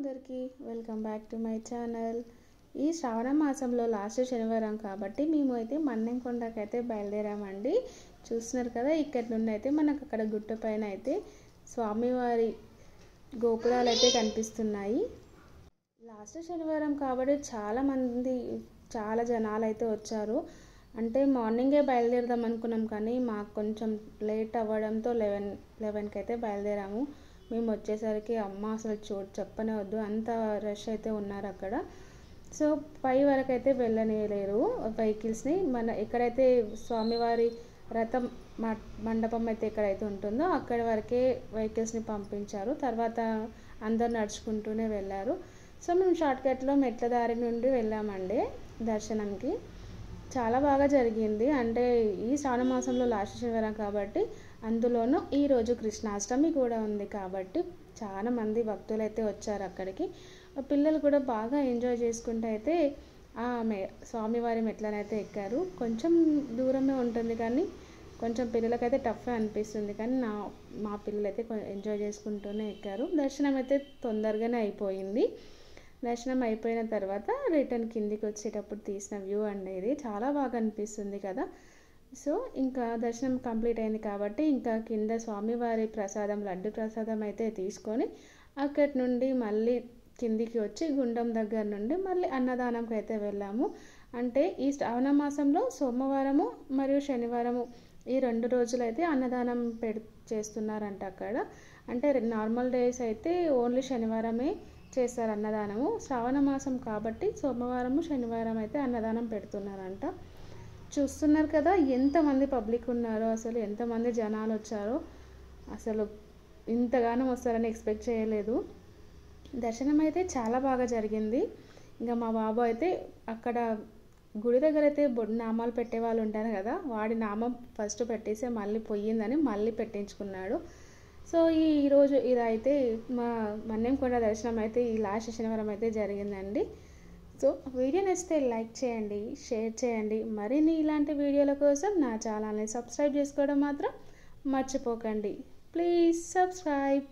అందరికీ welcome back to my channel. ఈ శ్రావణ మాసంలో లాస్ట్ శనివారం కాబట్టి మేము అయితే మన్నెంకొండకి అయితే బయలుదేరామండి. చూస్తున్నారు కదా, ఇక్కడ నుండి అయితే మనకు అక్కడ గుట్ట పైన అయితే స్వామివారి గోపురాలు అయితే కనిపిస్తున్నాయి. లాస్ట్ శనివారం కాబట్టి చాలా జనాలు అయితే వచ్చారు. అంటే మార్నింగే బయలుదేరదాం అనుకున్నాం, కానీ మాకు కొంచెం లేట్ అవ్వడంతో 11కి అయితే బయలుదేరాము. మేము వచ్చేసరికి అసలు చెప్పనే వద్దు, అంత రష్ అయితే ఉన్నారు అక్కడ. సో పై వరకు అయితే వెళ్ళనిలేరు వెహికల్స్ని. ఎక్కడైతే స్వామివారి రథం మండపం అయితే ఎక్కడైతే ఉంటుందో అక్కడి వరకే వెహికల్స్ని పంపించారు. తర్వాత అందరు నడుచుకుంటూనే వెళ్ళారు. సో మేము షార్ట్కట్లో మెట్ల దారి నుండి వెళ్ళామండి దర్శనంకి. చాలా బాగా జరిగింది. అంటే ఈ శ్రావణ మాసంలో లాస్ట్ శనివారం కాబట్టి, అందులోనూ ఈరోజు కృష్ణాష్టమి కూడా ఉంది కాబట్టి చాలా మంది భక్తులు అయితే వచ్చారు అక్కడికి. పిల్లలు కూడా బాగా ఎంజాయ్ చేసుకుంటూ అయితే స్వామివారి మెట్లనైతే ఎక్కారు. కొంచెం దూరమే ఉంటుంది కానీ కొంచెం పిల్లలకైతే టఫ్ అనిపిస్తుంది, కానీ మా పిల్లలు అయితే ఎంజాయ్ చేసుకుంటూనే ఎక్కారు. దర్శనం అయితే తొందరగానే అయిపోయింది. దర్శనం అయిపోయిన తర్వాత రిటర్న్ కిందికి వచ్చేటప్పుడు తీసిన వ్యూ అనేది చాలా బాగా అనిపిస్తుంది కదా. సో ఇంకా దర్శనం కంప్లీట్ అయింది కాబట్టి ఇంకా కింద స్వామివారి ప్రసాదం, లడ్డు ప్రసాదం అయితే తీసుకొని అక్కడి నుండి మళ్ళీ కిందికి వచ్చి గుండం దగ్గర నుండి మళ్ళీ అన్నదానంకి అయితే వెళ్ళాము. అంటే ఈ శ్రావణ మాసంలో సోమవారము మరియు శనివారము ఈ 2 రోజులైతే అన్నదానం చేస్తున్నారంట అక్కడ. అంటే నార్మల్ డేస్ అయితే ఓన్లీ శనివారమే చేస్తారు అన్నదానము. శ్రావణ మాసం కాబట్టి సోమవారము శనివారం అయితే అన్నదానం పెడుతున్నారంట. చూస్తున్నారు కదా ఎంతమంది పబ్లిక్ ఉన్నారో, అసలు ఎంతమంది జనాలు వచ్చారో. అసలు ఇంతగానో వస్తారని ఎక్స్పెక్ట్ చేయలేదు. దర్శనం అయితే చాలా బాగా జరిగింది. ఇంకా మా బాబు అయితే అక్కడ గుడి దగ్గర అయితే నామాలు పెట్టే వాళ్ళు ఉంటారు కదా, వాడి నామం ఫస్ట్ పెట్టేసి మళ్ళీ పోయిందని మళ్ళీ పెట్టించుకున్నాడు. సో ఈరోజు ఇదైతే మా మన్నెంకొండ దర్శనం అయితే ఈ లాస్ట్ శనివారం అయితే జరిగిందండి. సో వీడియో నచ్చితే లైక్ చేయండి, షేర్ చేయండి. మరిన్ని ఇలాంటి వీడియోల కోసం నా ఛానల్ని సబ్స్క్రైబ్ చేసుకోవడం మాత్రం మర్చిపోకండి. Please subscribe.